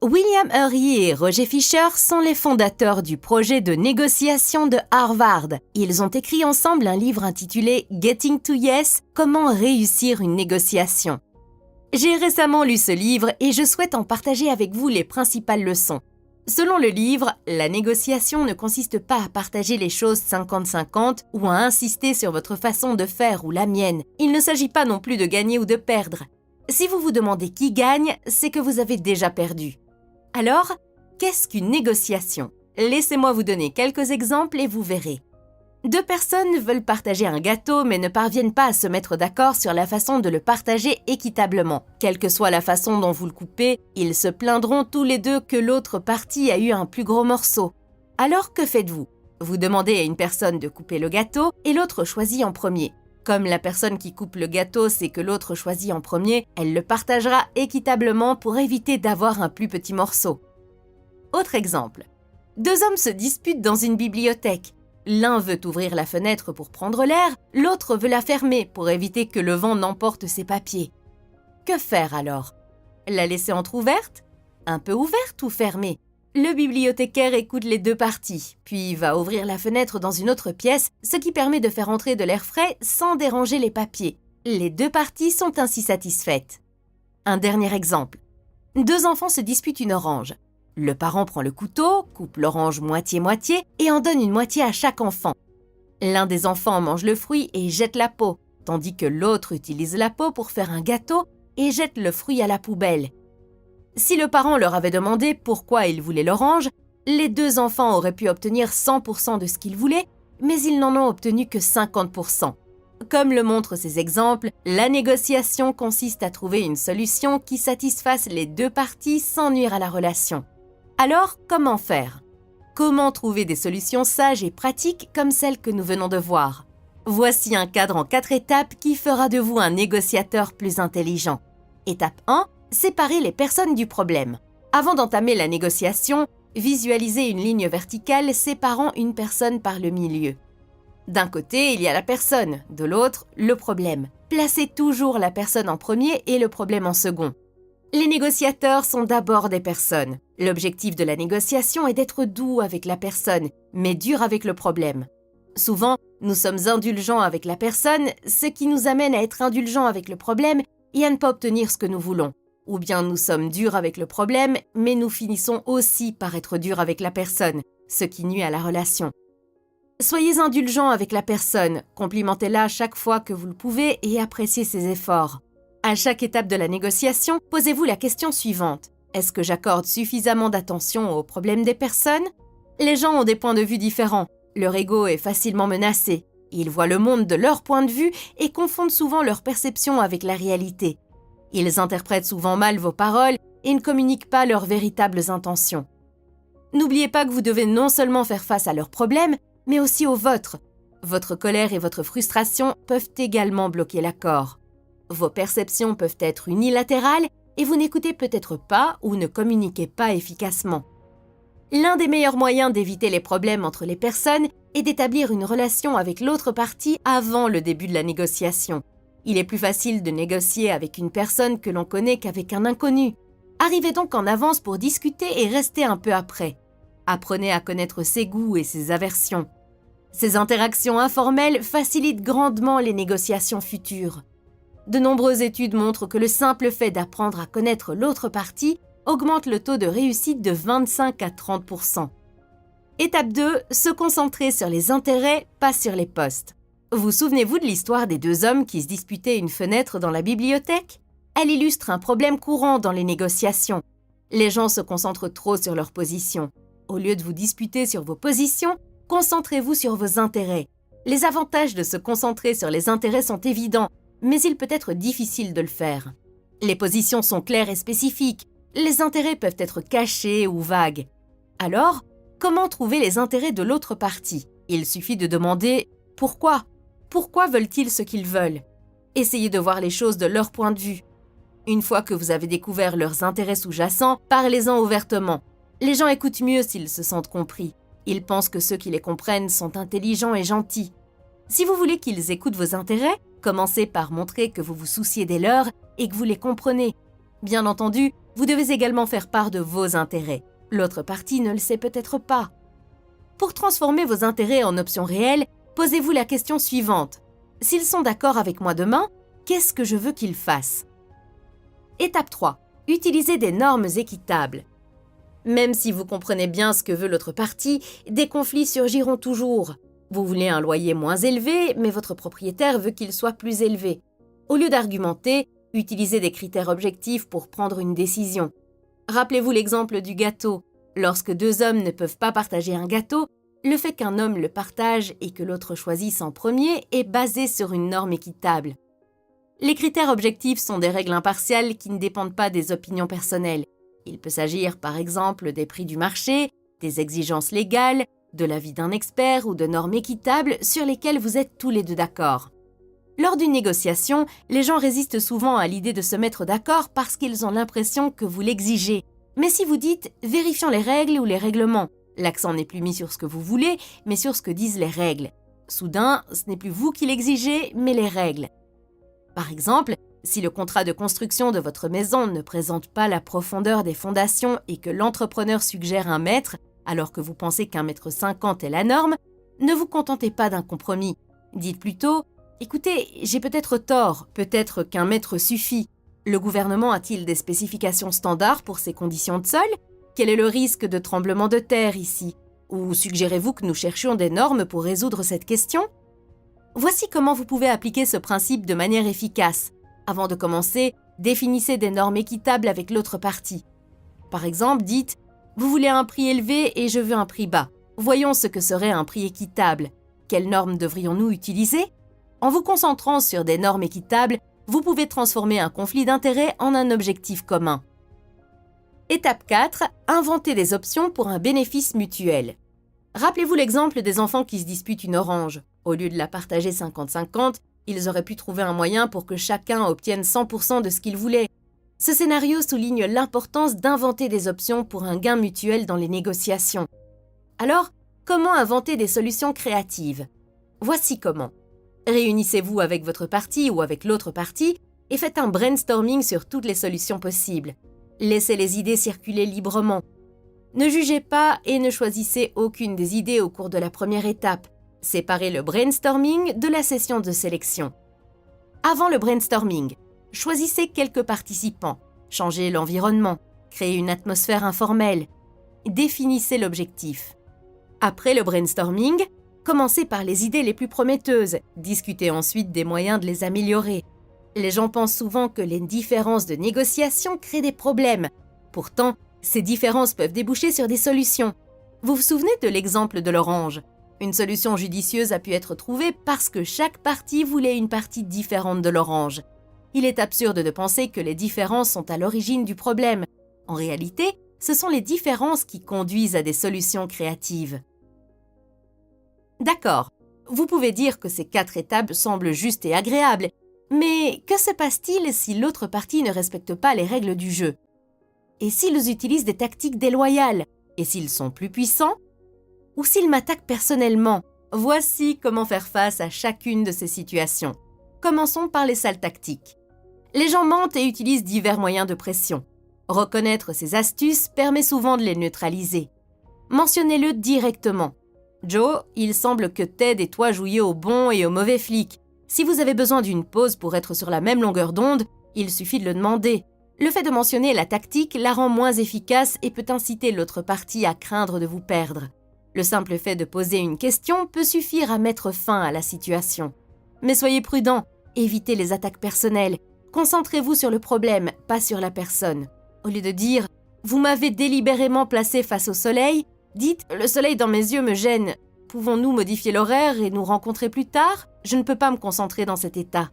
William Ury et Roger Fisher sont les fondateurs du projet de négociation de Harvard. Ils ont écrit ensemble un livre intitulé « Getting to Yes – Comment réussir une négociation ». J'ai récemment lu ce livre et je souhaite en partager avec vous les principales leçons. Selon le livre, la négociation ne consiste pas à partager les choses 50-50 ou à insister sur votre façon de faire ou la mienne. Il ne s'agit pas non plus de gagner ou de perdre. Si vous vous demandez qui gagne, c'est que vous avez déjà perdu. Alors, qu'est-ce qu'une négociation? Laissez-moi vous donner quelques exemples et vous verrez. Deux personnes veulent partager un gâteau mais ne parviennent pas à se mettre d'accord sur la façon de le partager équitablement. Quelle que soit la façon dont vous le coupez, ils se plaindront tous les deux que l'autre partie a eu un plus gros morceau. Alors que faites-vous? Vous demandez à une personne de couper le gâteau et l'autre choisit en premier. Comme la personne qui coupe le gâteau sait que l'autre choisit en premier, elle le partagera équitablement pour éviter d'avoir un plus petit morceau. Autre exemple. Deux hommes se disputent dans une bibliothèque. L'un veut ouvrir la fenêtre pour prendre l'air, l'autre veut la fermer pour éviter que le vent n'emporte ses papiers. Que faire alors? La laisser entrouverte? Un peu ouverte ou fermée? Le bibliothécaire écoute les deux parties, puis va ouvrir la fenêtre dans une autre pièce, ce qui permet de faire entrer de l'air frais sans déranger les papiers. Les deux parties sont ainsi satisfaites. Un dernier exemple. Deux enfants se disputent une orange. Le parent prend le couteau, coupe l'orange moitié-moitié et en donne une moitié à chaque enfant. L'un des enfants mange le fruit et jette la peau, tandis que l'autre utilise la peau pour faire un gâteau et jette le fruit à la poubelle. Si le parent leur avait demandé pourquoi il voulait l'orange, les deux enfants auraient pu obtenir 100% de ce qu'ils voulaient, mais ils n'en ont obtenu que 50%. Comme le montrent ces exemples, la négociation consiste à trouver une solution qui satisfasse les deux parties sans nuire à la relation. Alors, comment faire? Comment trouver des solutions sages et pratiques comme celles que nous venons de voir? Voici un cadre en 4 étapes qui fera de vous un négociateur plus intelligent. Étape 1. Séparer les personnes du problème. Avant d'entamer la négociation, visualisez une ligne verticale séparant une personne par le milieu. D'un côté, il y a la personne, de l'autre, le problème. Placez toujours la personne en premier et le problème en second. Les négociateurs sont d'abord des personnes. L'objectif de la négociation est d'être doux avec la personne, mais dur avec le problème. Souvent, nous sommes indulgents avec la personne, ce qui nous amène à être indulgents avec le problème et à ne pas obtenir ce que nous voulons. Ou bien nous sommes durs avec le problème, mais nous finissons aussi par être durs avec la personne, ce qui nuit à la relation. Soyez indulgents avec la personne, complimentez-la chaque fois que vous le pouvez et appréciez ses efforts. À chaque étape de la négociation, posez-vous la question suivante. Est-ce que j'accorde suffisamment d'attention aux problèmes des personnes? Les gens ont des points de vue différents. Leur ego est facilement menacé. Ils voient le monde de leur point de vue et confondent souvent leur perception avec la réalité. Ils interprètent souvent mal vos paroles et ne communiquent pas leurs véritables intentions. N'oubliez pas que vous devez non seulement faire face à leurs problèmes, mais aussi aux vôtres. Votre colère et votre frustration peuvent également bloquer l'accord. Vos perceptions peuvent être unilatérales et vous n'écoutez peut-être pas ou ne communiquez pas efficacement. L'un des meilleurs moyens d'éviter les problèmes entre les personnes est d'établir une relation avec l'autre partie avant le début de la négociation. Il est plus facile de négocier avec une personne que l'on connaît qu'avec un inconnu. Arrivez donc en avance pour discuter et restez un peu après. Apprenez à connaître ses goûts et ses aversions. Ces interactions informelles facilitent grandement les négociations futures. De nombreuses études montrent que le simple fait d'apprendre à connaître l'autre partie augmente le taux de réussite de 25 à 30%. Étape 2, se concentrer sur les intérêts, pas sur les postes. Vous souvenez-vous de l'histoire des deux hommes qui se disputaient une fenêtre dans la bibliothèque? Elle illustre un problème courant dans les négociations. Les gens se concentrent trop sur leurs positions. Au lieu de vous disputer sur vos positions, concentrez-vous sur vos intérêts. Les avantages de se concentrer sur les intérêts sont évidents, mais il peut être difficile de le faire. Les positions sont claires et spécifiques. Les intérêts peuvent être cachés ou vagues. Alors, comment trouver les intérêts de l'autre partie? Il suffit de demander « Pourquoi ? Pourquoi veulent-ils ce qu'ils veulent ?» Essayez de voir les choses de leur point de vue. Une fois que vous avez découvert leurs intérêts sous-jacents, parlez-en ouvertement. Les gens écoutent mieux s'ils se sentent compris. Ils pensent que ceux qui les comprennent sont intelligents et gentils. Si vous voulez qu'ils écoutent vos intérêts, commencez par montrer que vous vous souciez des leurs et que vous les comprenez. Bien entendu, Vous devez également faire part de vos intérêts. L'autre partie ne le sait peut-être pas. Pour transformer vos intérêts en options réelles, posez-vous la question suivante. S'ils sont d'accord avec moi demain, qu'est-ce que je veux qu'ils fassent? Étape 3. Utilisez des normes équitables. Même si vous comprenez bien ce que veut l'autre partie, des conflits surgiront toujours. Vous voulez un loyer moins élevé, mais votre propriétaire veut qu'il soit plus élevé. Au lieu d'argumenter, utilisez des critères objectifs pour prendre une décision. Rappelez-vous l'exemple du gâteau. Lorsque deux hommes ne peuvent pas partager un gâteau, le fait qu'un homme le partage et que l'autre choisisse en premier est basé sur une norme équitable. Les critères objectifs sont des règles impartiales qui ne dépendent pas des opinions personnelles. Il peut s'agir par exemple des prix du marché, des exigences légales, de l'avis d'un expert ou de normes équitables sur lesquelles vous êtes tous les deux d'accord. Lors d'une négociation, les gens résistent souvent à l'idée de se mettre d'accord parce qu'ils ont l'impression que vous l'exigez. Mais si vous dites « vérifions les règles ou les règlements », l'accent n'est plus mis sur ce que vous voulez, mais sur ce que disent les règles. Soudain, ce n'est plus vous qui l'exigez, mais les règles. Par exemple, si le contrat de construction de votre maison ne présente pas la profondeur des fondations et que l'entrepreneur suggère 1 mètre, alors que vous pensez qu'1,50 m est la norme, ne vous contentez pas d'un compromis. Dites plutôt « Écoutez, j'ai peut-être tort, peut-être qu'1 mètre suffit. Le gouvernement a-t-il des spécifications standards pour ces conditions de sol? Quel est le risque de tremblement de terre ici? Ou suggérez-vous que nous cherchions des normes pour résoudre cette question ?» Voici comment vous pouvez appliquer ce principe de manière efficace. Avant de commencer, définissez des normes équitables avec l'autre partie. Par exemple, dites « Vous voulez un prix élevé et je veux un prix bas. Voyons ce que serait un prix équitable. Quelles normes devrions-nous utiliser ?» En vous concentrant sur des normes équitables, vous pouvez transformer un conflit d'intérêts en un objectif commun. Étape 4. Inventez des options pour un bénéfice mutuel. Rappelez-vous l'exemple des enfants qui se disputent une orange. Au lieu de la partager 50-50, ils auraient pu trouver un moyen pour que chacun obtienne 100% de ce qu'il voulait. Ce scénario souligne l'importance d'inventer des options pour un gain mutuel dans les négociations. Alors, comment inventer des solutions créatives? Voici comment. Réunissez-vous avec votre partie ou avec l'autre partie et faites un brainstorming sur toutes les solutions possibles. Laissez les idées circuler librement. Ne jugez pas et ne choisissez aucune des idées au cours de la première étape. Séparez le brainstorming de la session de sélection. Avant le brainstorming, choisissez quelques participants, changez l'environnement, créez une atmosphère informelle, définissez l'objectif. Après le brainstorming, commencez par les idées les plus prometteuses, discutez ensuite des moyens de les améliorer. Les gens pensent souvent que les différences de négociation créent des problèmes. Pourtant, ces différences peuvent déboucher sur des solutions. Vous vous souvenez de l'exemple de l'orange? Une solution judicieuse a pu être trouvée parce que chaque partie voulait une partie différente de l'orange. Il est absurde de penser que les différences sont à l'origine du problème. En réalité, ce sont les différences qui conduisent à des solutions créatives. D'accord, vous pouvez dire que ces 4 étapes semblent justes et agréables, mais que se passe-t-il si l'autre partie ne respecte pas les règles du jeu? Et s'ils utilisent des tactiques déloyales? Et s'ils sont plus puissants? Ou s'ils m'attaquent personnellement? Voici comment faire face à chacune de ces situations. Commençons par les salles tactiques. Les gens mentent et utilisent divers moyens de pression. Reconnaître ces astuces permet souvent de les neutraliser. Mentionnez-le directement. Joe, il semble que Ted et toi jouiez au bon et au mauvais flic. Si vous avez besoin d'une pause pour être sur la même longueur d'onde, il suffit de le demander. Le fait de mentionner la tactique la rend moins efficace et peut inciter l'autre partie à craindre de vous perdre. Le simple fait de poser une question peut suffire à mettre fin à la situation. Mais soyez prudent, évitez les attaques personnelles. Concentrez-vous sur le problème, pas sur la personne. Au lieu de dire « Vous m'avez délibérément placé face au soleil », dites « Le soleil dans mes yeux me gêne. Pouvons-nous modifier l'horaire et nous rencontrer plus tard? Je ne peux pas me concentrer dans cet état. »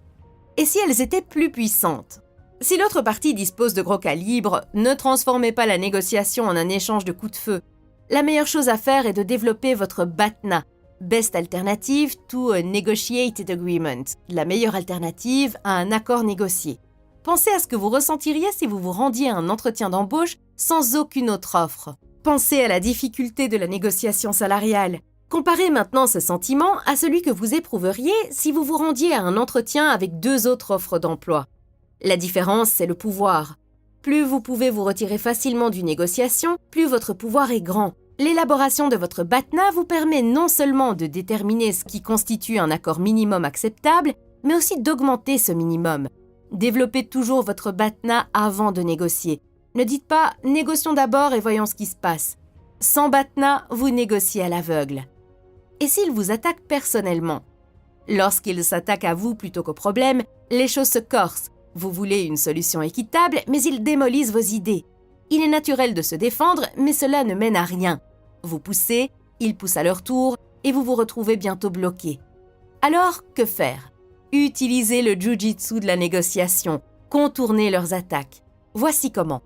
Et si elles étaient plus puissantes? Si l'autre partie dispose de gros calibres, ne transformez pas la négociation en un échange de coups de feu. La meilleure chose à faire est de développer votre BATNA, Best Alternative to a Negotiated Agreement, la meilleure alternative à un accord négocié. Pensez à ce que vous ressentiriez si vous vous rendiez à un entretien d'embauche sans aucune autre offre. Pensez à la difficulté de la négociation salariale. Comparez maintenant ce sentiment à celui que vous éprouveriez si vous vous rendiez à un entretien avec 2 autres offres d'emploi. La différence, c'est le pouvoir. Plus vous pouvez vous retirer facilement d'une négociation, plus votre pouvoir est grand. L'élaboration de votre BATNA vous permet non seulement de déterminer ce qui constitue un accord minimum acceptable, mais aussi d'augmenter ce minimum. Développez toujours votre BATNA avant de négocier. Ne dites pas « négocions d'abord et voyons ce qui se passe ». Sans BATNA, vous négociez à l'aveugle. Et s'il vous attaque personnellement? Lorsqu'il s'attaque à vous plutôt qu'au problème, les choses se corsent. Vous voulez une solution équitable, mais ils démolissent vos idées. Il est naturel de se défendre, mais cela ne mène à rien. Vous poussez, ils poussent à leur tour, et vous vous retrouvez bientôt bloqué. Alors, que faire? Utilisez le jujitsu de la négociation, contournez leurs attaques. Voici comment.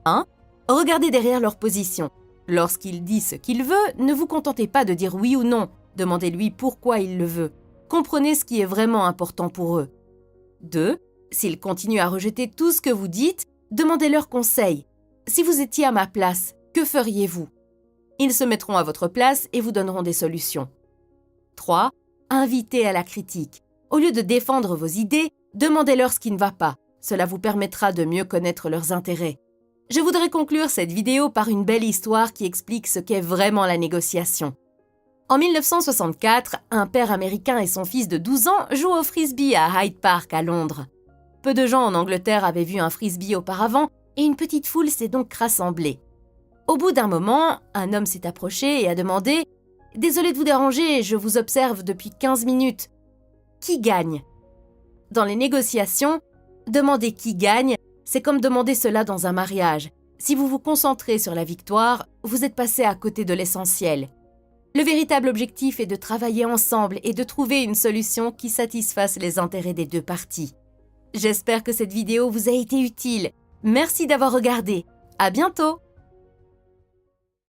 1. Regardez derrière leur position. Lorsqu'il dit ce qu'il veut, ne vous contentez pas de dire oui ou non. Demandez-lui pourquoi il le veut. Comprenez ce qui est vraiment important pour eux. 2. S'ils continuent à rejeter tout ce que vous dites, demandez-leur conseil. Si vous étiez à ma place, que feriez-vous? Ils se mettront à votre place et vous donneront des solutions. 3. Invitez à la critique. Au lieu de défendre vos idées, demandez-leur ce qui ne va pas. Cela vous permettra de mieux connaître leurs intérêts. Je voudrais conclure cette vidéo par une belle histoire qui explique ce qu'est vraiment la négociation. En 1964, un père américain et son fils de 12 ans jouent au frisbee à Hyde Park à Londres. Peu de gens en Angleterre avaient vu un frisbee auparavant et une petite foule s'est donc rassemblée. Au bout d'un moment, un homme s'est approché et a demandé « Désolé de vous déranger, je vous observe depuis 15 minutes. Qui gagne ?» Dans les négociations, demander qui gagne, c'est comme demander cela dans un mariage. Si vous vous concentrez sur la victoire, vous êtes passé à côté de l'essentiel. Le véritable objectif est de travailler ensemble et de trouver une solution qui satisfasse les intérêts des deux parties. J'espère que cette vidéo vous a été utile. Merci d'avoir regardé. À bientôt!